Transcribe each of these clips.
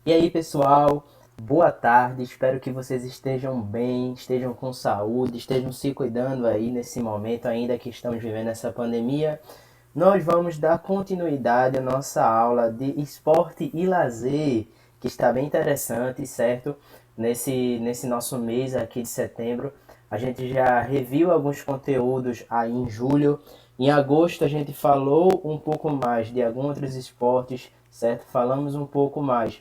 E aí, pessoal, boa tarde. Espero que vocês estejam bem, estejam com saúde, estejam se cuidando aí nesse momento, ainda que estamos vivendo essa pandemia. Nós vamos dar continuidade à nossa aula de esporte e lazer, que está bem interessante, certo? Nesse nosso mês aqui de setembro, a gente já reviu alguns conteúdos aí em julho. Em agosto a gente falou um pouco mais de alguns outros esportes, certo? Falamos um pouco mais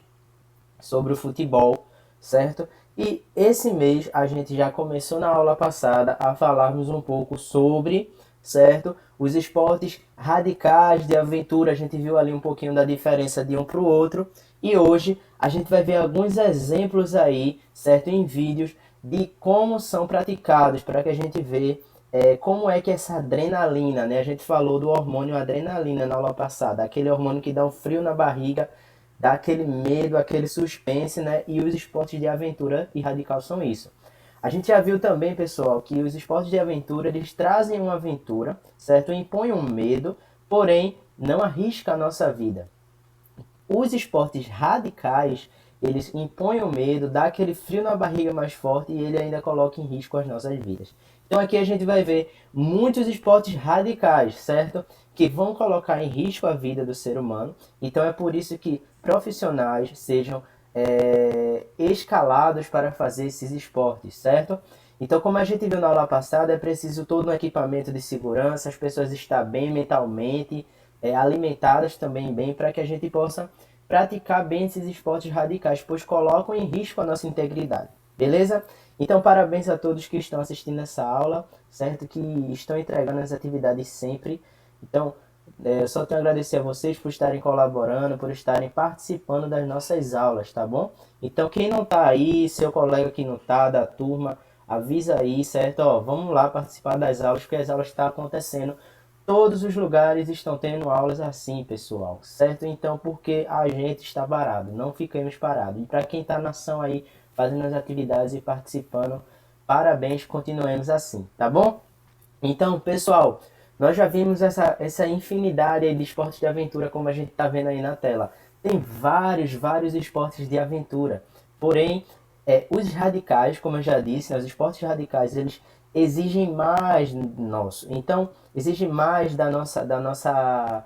sobre o futebol, certo? E esse mês a gente já começou na aula passada a falarmos um pouco sobre, certo? Os esportes radicais de aventura, a gente viu ali um pouquinho da diferença de um para o outro. E hoje a gente vai ver alguns exemplos aí, certo? Em vídeos de como são praticados, para que a gente vê como é que essa adrenalina, né? A gente falou do hormônio adrenalina na aula passada, aquele hormônio que dá um frio na barriga, dá aquele medo, aquele suspense, né? E os esportes de aventura e radical são isso. A gente já viu também, pessoal, que os esportes de aventura, eles trazem uma aventura, certo? Impõem um medo, porém não arrisca a nossa vida. Os esportes radicais, eles impõem o medo, dá aquele frio na barriga mais forte e ele ainda coloca em risco as nossas vidas. Então aqui a gente vai ver muitos esportes radicais, certo? Que vão colocar em risco a vida do ser humano. Então é por isso que profissionais sejam escalados para fazer esses esportes, certo? Então, como a gente viu na aula passada, é preciso todo um equipamento de segurança, as pessoas estar bem mentalmente, alimentadas também bem, para que a gente possa praticar bem esses esportes radicais, pois colocam em risco a nossa integridade. Beleza? Então, parabéns a todos que estão assistindo essa aula, certo? Que estão entregando as atividades sempre. Então, eu só tenho a agradecer a vocês por estarem colaborando, por estarem participando das nossas aulas, tá bom? Então, quem não tá aí, seu colega que não tá, da turma, avisa aí, certo? Ó, vamos lá participar das aulas, porque as aulas estão acontecendo. Todos os lugares estão tendo aulas assim, pessoal, certo? Então, porque a gente está parado, não fiquemos parados. E para quem está na ação aí, fazendo as atividades e participando, parabéns, continuemos assim, tá bom? Então, pessoal, nós já vimos essa infinidade de esportes de aventura, como a gente está vendo aí na tela. Tem vários esportes de aventura. Porém, os radicais, como eu já disse, né, os esportes radicais, eles exigem mais nosso. Então, exige mais da nossa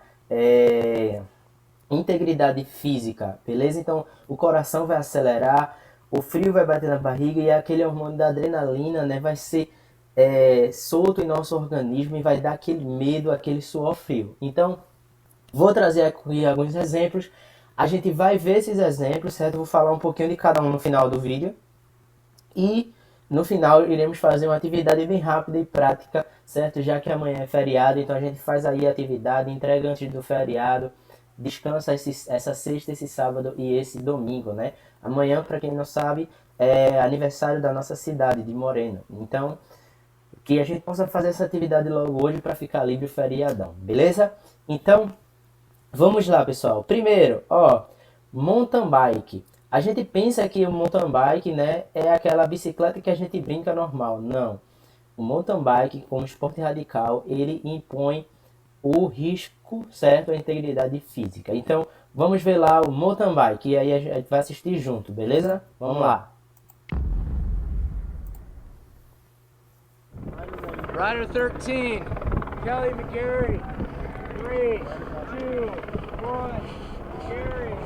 integridade física, beleza? Então, o coração vai acelerar, o frio vai bater na barriga e aquele hormônio da adrenalina, né, vai ser solto em nosso organismo e vai dar aquele medo, aquele suor frio. Então, vou trazer aqui alguns exemplos. A gente vai ver esses exemplos, certo? Vou falar um pouquinho de cada um no final do vídeo. E no final iremos fazer uma atividade bem rápida e prática, certo? Já que amanhã é feriado, então a gente faz aí a atividade, entrega antes do feriado, descansa essa sexta, esse sábado e esse domingo, né? Amanhã, para quem não sabe, é aniversário da nossa cidade, de Moreno. Então, que a gente possa fazer essa atividade logo hoje para ficar livre o feriadão, beleza? Então, vamos lá, pessoal. Primeiro, ó, mountain bike. A gente pensa que o mountain bike, né, é aquela bicicleta que a gente brinca normal. Não. O mountain bike, como esporte radical, ele impõe o risco, certo, à integridade física. Então, vamos ver lá o mountain bike e aí a gente vai assistir junto, beleza? Vamos lá. Rider 13, Kelly McGarry. 3, 2, 1, Gary.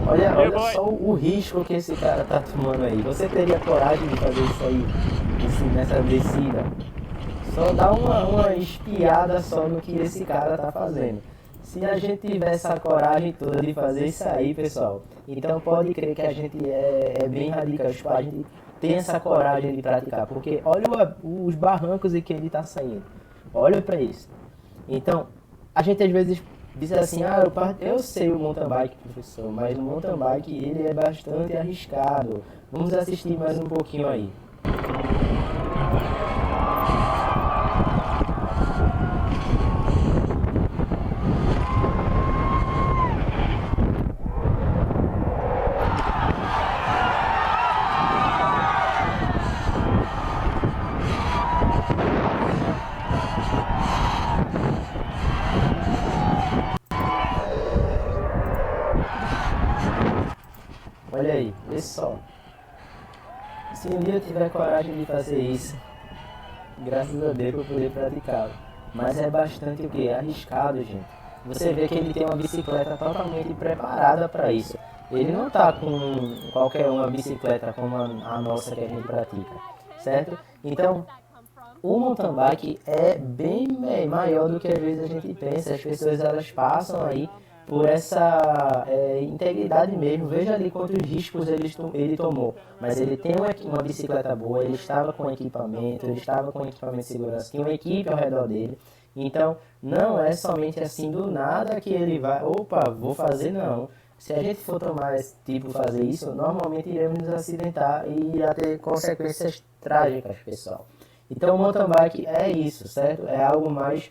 Olha só o risco que esse cara tá tomando aí. Você teria coragem de fazer isso aí, nessa descida? Só dá uma espiada só no que esse cara tá fazendo. Se a gente tiver essa coragem toda de fazer isso aí, pessoal, então pode crer que a gente é bem radical. Tipo, a gente tem essa coragem de praticar. Porque olha os barrancos em que ele tá saindo. Olha pra isso. Então, a gente às vezes diz assim, eu sei o mountain bike, professor, mas o mountain bike ele é bastante arriscado. Vamos assistir mais um pouquinho aí. Olha aí, vê só. Se um dia eu tiver coragem de fazer isso, graças a Deus eu poder praticá-lo. Mas é bastante o que? Arriscado, gente. Você vê que ele tem uma bicicleta totalmente preparada para isso. Ele não tá com qualquer uma bicicleta como a nossa que a gente pratica, certo? Então, o mountain bike é bem maior do que às vezes a gente pensa. As pessoas elas passam aí por essa integridade mesmo. Veja ali quantos riscos ele tomou. Mas ele tem uma bicicleta boa, ele estava com equipamento, ele estava com equipamento de segurança, tinha uma equipe ao redor dele. Então, não é somente assim do nada que ele vai, opa, vou fazer, não. Se a gente for tomar esse tipo, fazer isso, normalmente iremos nos acidentar e irá ter consequências trágicas, pessoal. Então, o mountain bike é isso, certo? É algo mais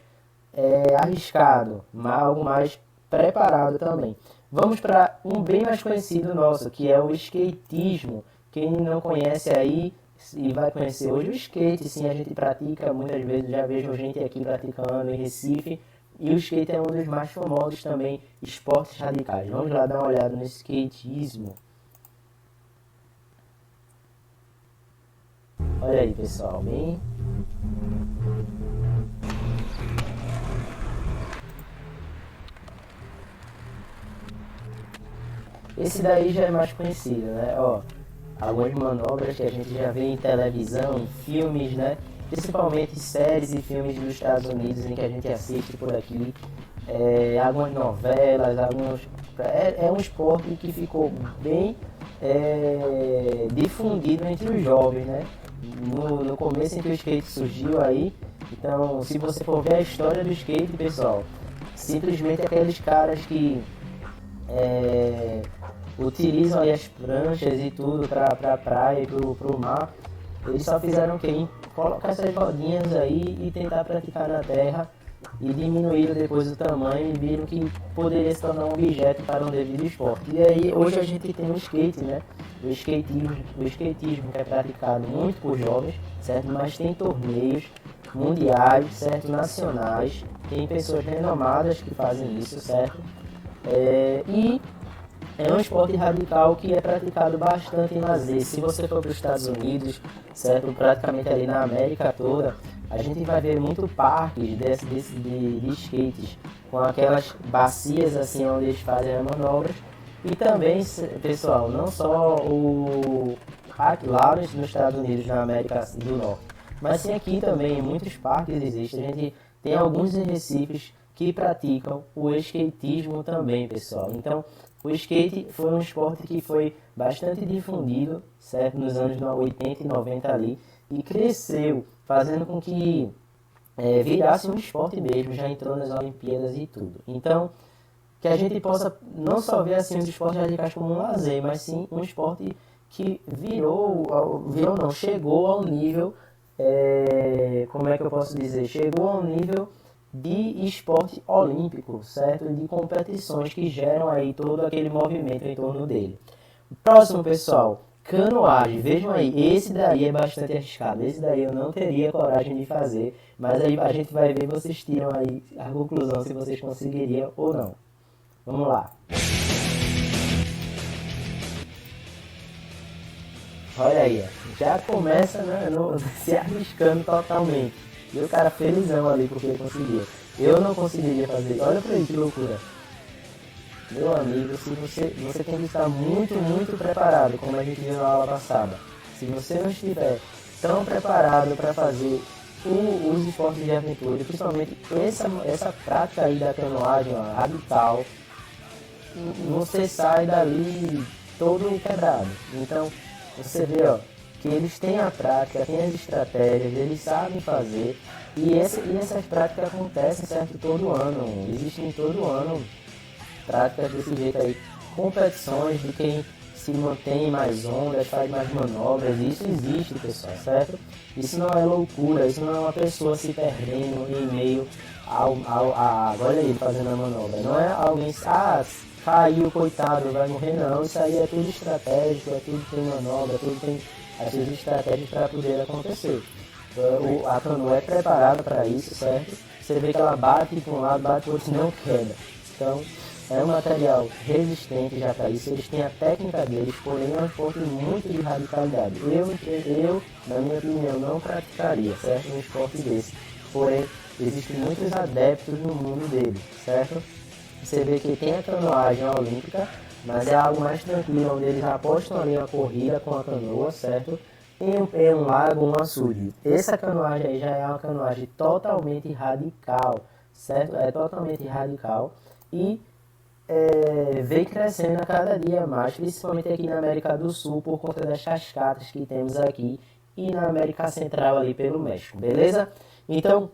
arriscado, algo mais preparado também. Vamos para um bem mais conhecido nosso, que é o skatismo. Quem não conhece aí e vai conhecer hoje o skate, sim, a gente pratica, muitas vezes já vejo gente aqui praticando em Recife, e o skate é um dos mais famosos também, esportes radicais. Vamos lá dar uma olhada no skatismo. Olha aí, pessoal, bem... Esse daí já é mais conhecido, né? Ó, algumas manobras que a gente já vê em televisão, em filmes, né? Principalmente séries e filmes dos Estados Unidos em que a gente assiste por aqui. Algumas novelas, é um esporte que ficou bem difundido entre os jovens, né? No começo em que o skate surgiu aí. Então, se você for ver a história do skate, pessoal, simplesmente aqueles caras que utilizam aí as pranchas e tudo para praia e pro mar, eles só fizeram o quê? Colocar essas rodinhas aí e tentar praticar na terra, e diminuíram depois o tamanho e viram que poderia se tornar um objeto para um devido esporte. E aí hoje a gente tem o skate, né? O skatismo que é praticado muito por jovens, certo? Mas tem torneios mundiais, certo? Nacionais, tem pessoas renomadas que fazem isso, certo? E é um esporte radical que é praticado bastante em lazer. Se você for para os Estados Unidos, certo, praticamente ali na América toda, a gente vai ver muito parques de skates, com aquelas bacias assim onde eles fazem as manobras. E também, pessoal, não só o parque lá nos Estados Unidos, na América do Norte, mas sim aqui também, em muitos parques existe. A gente tem alguns em Recifes que praticam o skatismo também, pessoal. Então, o skate foi um esporte que foi bastante difundido, certo, nos anos 80 e 90 ali, e cresceu, fazendo com que virasse um esporte mesmo, já entrou nas Olimpíadas e tudo. Então, que a gente possa não só ver assim os esportes radicais como um lazer, mas sim um esporte que chegou ao nível, como é que eu posso dizer, chegou ao nível de esporte olímpico, certo? De competições que geram aí todo aquele movimento em torno dele. Próximo, pessoal, canoagem. Vejam aí, esse daí é bastante arriscado. Esse daí eu não teria coragem de fazer, mas aí a gente vai ver, vocês tiram aí a conclusão se vocês conseguiriam ou não. Vamos lá. Olha aí, já começa, né, se arriscando totalmente. E o cara felizão ali porque ele conseguia. Eu não conseguiria fazer. Olha pra aí que loucura. Meu amigo, se você tem que estar muito, muito preparado, como a gente viu na aula passada. Se você não estiver tão preparado para fazer os esportes de aventura, principalmente essa prática aí da canoagem, ó, radical, você sai dali todo quebrado. Então, você vê, ó, que eles têm a prática, têm as estratégias, eles sabem fazer, e essas práticas acontecem, certo, todo ano, existem todo ano práticas desse jeito aí, competições de quem se mantém mais ondas, faz mais manobras, isso existe, pessoal, certo? Isso não é loucura, isso não é uma pessoa se perdendo em meio olha ele fazendo a manobra, não é alguém, caiu, coitado, vai morrer, não, isso aí é tudo estratégico, tudo tem manobra, tudo tem as suas estratégias para poder acontecer. A canoa é preparada para isso, certo? Você vê que ela bate para um lado, bate para o outro, não quebra. Então, é um material resistente já para isso, eles têm a técnica deles, porém é um esporte muito de radicalidade. Eu, na minha opinião, não praticaria, certo? Um esporte desse, porém existem muitos adeptos no mundo dele, certo? Você vê que tem a canoagem olímpica, mas é algo mais tranquilo, onde eles apostam ali a corrida com a canoa, certo? Em um lago, um açude. Essa canoagem aí já é uma canoagem totalmente radical, certo? É totalmente radical e vem crescendo a cada dia mais, principalmente aqui na América do Sul, por conta das cascatas que temos aqui e na América Central ali pelo México, beleza? Então,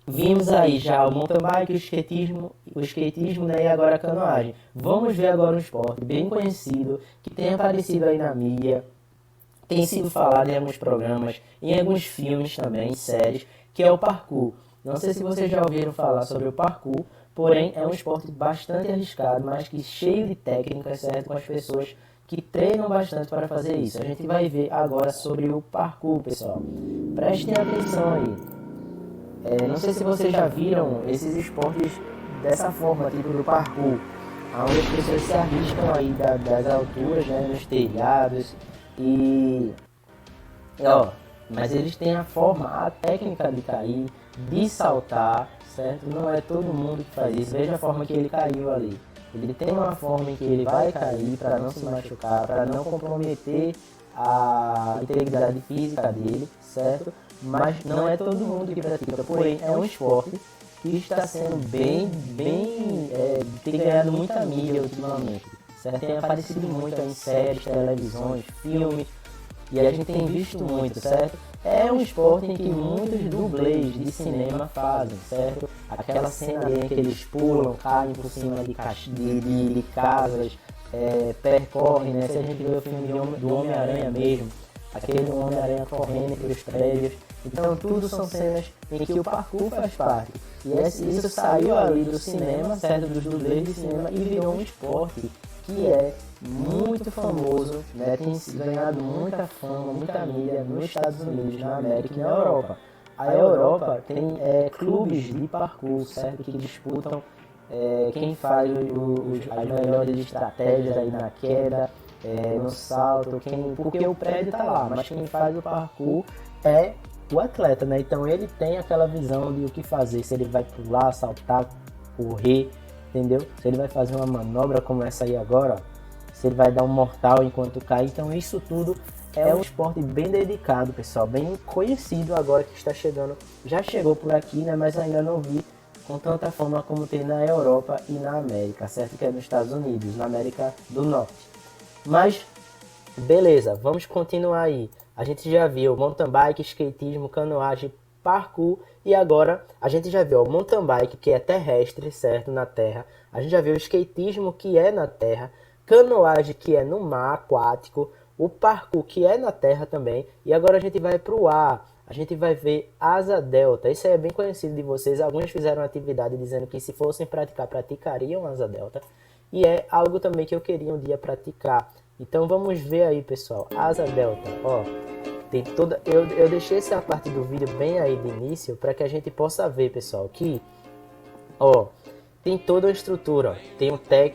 vimos aí já o mountain bike, o skatismo, né, e agora a canoagem. Vamos ver agora um esporte bem conhecido, que tem aparecido aí na mídia, tem sido falado em alguns programas, em alguns filmes também, em séries, que é o parkour. Não sei se vocês já ouviram falar sobre o parkour, porém é um esporte bastante arriscado, mas que cheio de técnicas, certo? Com as pessoas que treinam bastante para fazer isso. A gente vai ver agora sobre o parkour, pessoal. Prestem atenção aí. Não sei se vocês já viram esses esportes dessa forma, tipo do parkour, onde as pessoas se arriscam aí das alturas, né, nos telhados mas eles têm a forma, a técnica de cair, de saltar, certo? Não é todo mundo que faz isso. Veja a forma que ele caiu ali. Ele tem uma forma em que ele vai cair para não se machucar, para não comprometer a integridade física dele, certo? Mas não é todo mundo que pratica, porém é um esporte que está sendo tem ganhado muita mídia ultimamente, certo? Tem aparecido muito em séries, televisões, filmes, e a gente tem visto muito, certo? É um esporte em que muitos dublês de cinema fazem, certo? Aquela cena em que eles pulam, caem por cima de casas, percorrem, né? Se a gente vê o filme do Homem-Aranha mesmo, aquele Homem-Aranha correndo pelos prédios. Então tudo são cenas em que o parkour faz parte. E isso saiu ali do cinema, certo? Dos dublês de cinema e virou um esporte que é muito famoso, né? Tem ganhado muita fama, muita mídia nos Estados Unidos, na América e na Europa. A Europa tem clubes de parkour, certo? Que disputam quem faz as melhores estratégias aí na queda, no salto, porque o prédio está lá, mas quem faz o parkour é o atleta, né? Então ele tem aquela visão de o que fazer, se ele vai pular, saltar, correr, entendeu? Se ele vai fazer uma manobra como essa aí agora, ó, se ele vai dar um mortal enquanto cai. Então isso tudo é um esporte bem dedicado, pessoal, bem conhecido agora que está chegando, já chegou por aqui, né? Mas ainda não vi com tanta fama como tem na Europa e na América, certo? Que é nos Estados Unidos, na América do Norte. Mas, beleza, vamos continuar aí. A gente já viu mountain bike, skatismo, canoagem, parkour e agora a gente já viu o mountain bike, que é terrestre, certo, na terra. A gente já viu o skatismo, que é na terra, canoagem, que é no mar aquático, o parkour, que é na terra também. E agora a gente vai para o ar. A gente vai ver asa delta. Isso aí é bem conhecido de vocês. Alguns fizeram atividade dizendo que se fossem praticar, praticariam asa delta. E é algo também que eu queria um dia praticar. Então vamos ver aí, pessoal. Asa delta, ó. Tem toda... Eu deixei essa parte do vídeo bem aí de início para que a gente possa ver, pessoal, que, ó, tem toda a estrutura. Ó. Tem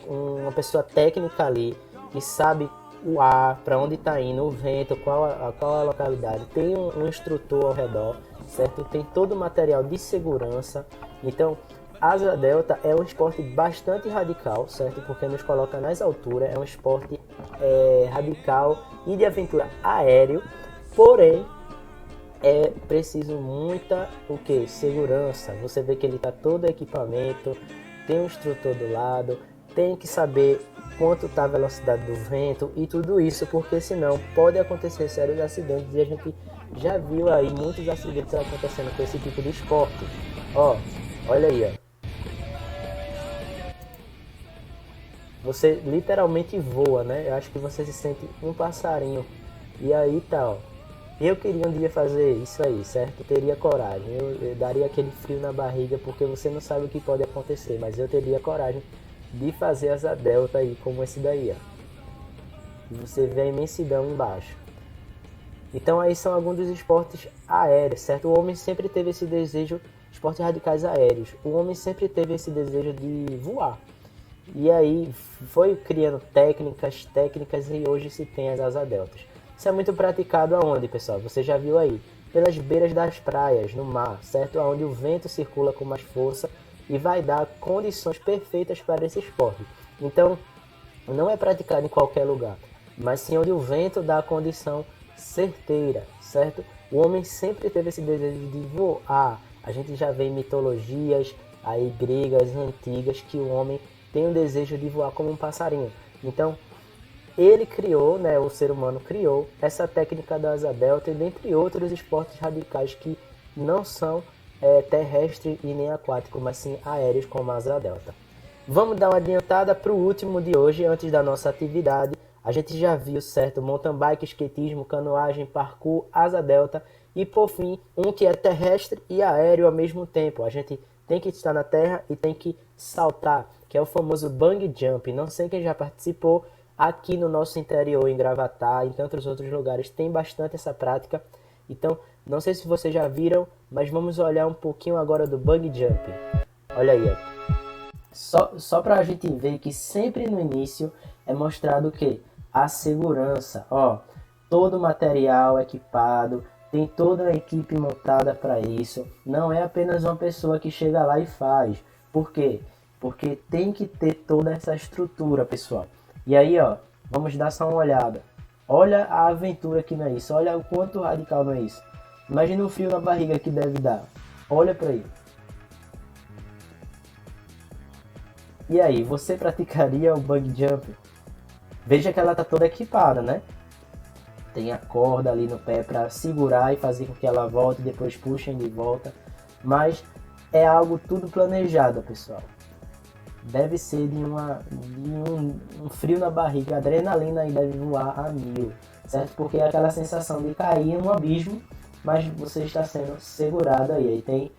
uma pessoa técnica ali que sabe o ar, para onde está indo, o vento, qual a localidade. Tem um instrutor ao redor, certo? Tem todo o material de segurança. Então, asa delta é um esporte bastante radical, certo? Porque nos coloca nas alturas. É um esporte radical e de aventura aéreo. Porém, é preciso muita segurança. Você vê que ele está todo equipamento, tem um instrutor do lado, tem que saber quanto está a velocidade do vento e tudo isso, porque senão pode acontecer sérios acidentes, e a gente já viu aí muitos acidentes acontecendo com esse tipo de esporte. Ó, olha aí, ó. Você literalmente voa, né? Eu acho que você se sente um passarinho. E aí tá, ó. Eu queria um dia fazer isso aí, certo? Eu teria coragem. Eu daria aquele frio na barriga, porque você não sabe o que pode acontecer, mas eu teria coragem de fazer asa delta aí, como esse daí, ó. E você vê a imensidão embaixo. Então aí são alguns dos esportes aéreos, certo? O homem sempre teve esse desejo, esportes radicais aéreos. O homem sempre teve esse desejo de voar. E aí foi criando técnicas e hoje se tem as asa deltas. Isso é muito praticado aonde, pessoal? Você já viu aí? Pelas beiras das praias, no mar, certo? Onde o vento circula com mais força e vai dar condições perfeitas para esse esporte. Então, não é praticado em qualquer lugar, mas sim onde o vento dá a condição certeira, certo? O homem sempre teve esse desejo de voar. A gente já vê em mitologias aí gregas, antigas, que o homem tem o desejo de voar como um passarinho. Então, ele criou, né, o ser humano criou essa técnica da asa delta e dentre outros esportes radicais que não são terrestres e nem aquáticos, mas sim aéreos como a asa delta. Vamos dar uma adiantada para o último de hoje, antes da nossa atividade. A gente já viu, certo, mountain bike, skatismo, canoagem, parkour, asa delta e, por fim, um que é terrestre e aéreo ao mesmo tempo. A gente tem que estar na terra e tem que saltar, que é o famoso bungee jump. Não sei quem já participou, aqui no nosso interior, em Gravatá, em tantos outros lugares, tem bastante essa prática. Então, não sei se vocês já viram, mas vamos olhar um pouquinho agora do bungee jump. Olha aí, ó. Só para a gente ver que sempre no início é mostrado o que? A segurança. Ó, todo o material equipado, tem toda a equipe montada para isso. Não é apenas uma pessoa que chega lá e faz. Por quê? Porque tem que ter toda essa estrutura, pessoal. E aí, ó, vamos dar só uma olhada. Olha a aventura que não é isso. Olha o quanto radical não é isso. Imagina o frio na barriga que deve dar. Olha para aí. E aí, você praticaria o bungee jump? Veja que ela tá toda equipada, né? Tem a corda ali no pé para segurar e fazer com que ela volte, depois puxem de volta. Mas é algo tudo planejado, pessoal. Deve ser de um frio na barriga, a adrenalina aí deve voar a mil, certo? Porque é aquela sensação de cair em um abismo, mas você está sendo segurado aí. Aí tem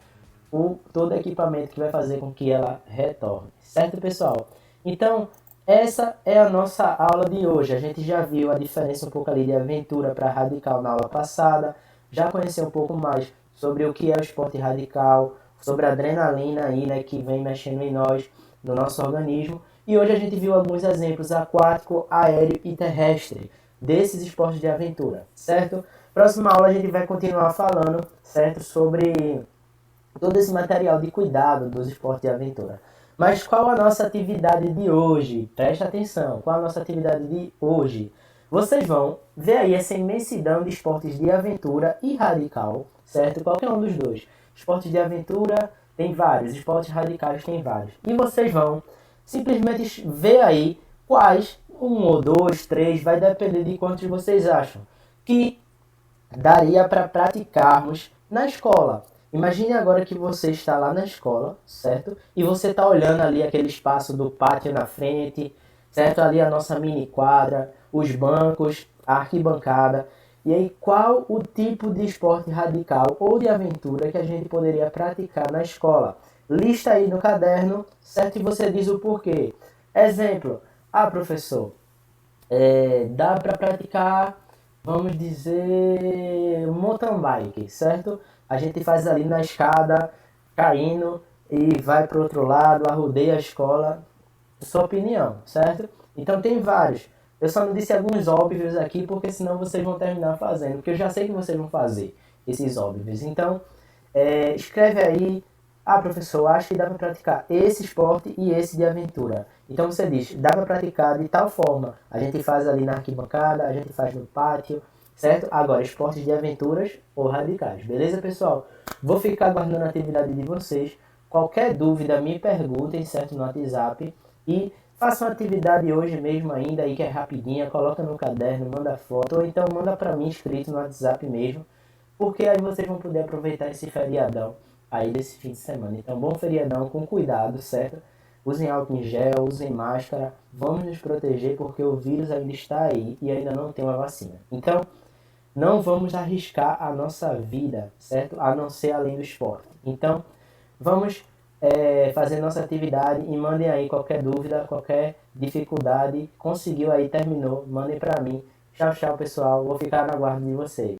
todo o equipamento que vai fazer com que ela retorne, certo, pessoal? Então, essa é a nossa aula de hoje. A gente já viu a diferença um pouco ali de aventura para radical na aula passada, já conheceu um pouco mais sobre o que é o esporte radical, sobre a adrenalina aí, né, que vem mexendo em nós, no nosso organismo. E hoje a gente viu alguns exemplos aquático, aéreo e terrestre desses esportes de aventura, certo? Próxima aula a gente vai continuar falando, certo, sobre todo esse material de cuidado dos esportes de aventura. Mas qual a nossa atividade de hoje? Presta atenção, qual a nossa atividade de hoje? Vocês vão ver aí essa imensidão de esportes de aventura e radical, certo? Qualquer um dos dois. Esportes de aventura tem vários, esportes radicais tem vários. E vocês vão simplesmente ver aí quais, um ou dois, três, vai depender de quantos vocês acham, que daria para praticarmos na escola. Imagine agora que você está lá na escola, certo? E você está olhando ali aquele espaço do pátio na frente, certo? Ali a nossa mini quadra, os bancos, a arquibancada. E aí, qual o tipo de esporte radical ou de aventura que a gente poderia praticar na escola? Lista aí no caderno, certo? E você diz o porquê. Exemplo, professor, dá para praticar, vamos dizer, mountain bike, certo? A gente faz ali na escada, caindo e vai para o outro lado, arrodeia a escola. Sua opinião, certo? Então tem vários. Eu só não disse alguns óbvios aqui, porque senão vocês vão terminar fazendo, porque eu já sei que vocês vão fazer esses óbvios. Então, escreve aí, professor, acho que dá para praticar esse esporte e esse de aventura. Então você diz, dá para praticar de tal forma. A gente faz ali na arquibancada, a gente faz no pátio, certo? Agora, esportes de aventuras ou radicais. Beleza, pessoal? Vou ficar aguardando a atividade de vocês. Qualquer dúvida, me perguntem, certo? No WhatsApp. E faça uma atividade hoje mesmo ainda aí, que é rapidinha. Coloca no caderno, manda foto. Ou então manda para mim escrito no WhatsApp mesmo. Porque aí vocês vão poder aproveitar esse feriadão aí desse fim de semana. Então, bom feriadão, com cuidado, certo? Usem álcool em gel, usem máscara. Vamos nos proteger porque o vírus ainda está aí e ainda não tem uma vacina. Então, não vamos arriscar a nossa vida, certo? A não ser além do esporte. Então, vamos fazer nossa atividade e mandem aí qualquer dúvida, qualquer dificuldade. Conseguiu aí, terminou, mandem para mim. Tchau, tchau, pessoal. Vou ficar na guarda de vocês.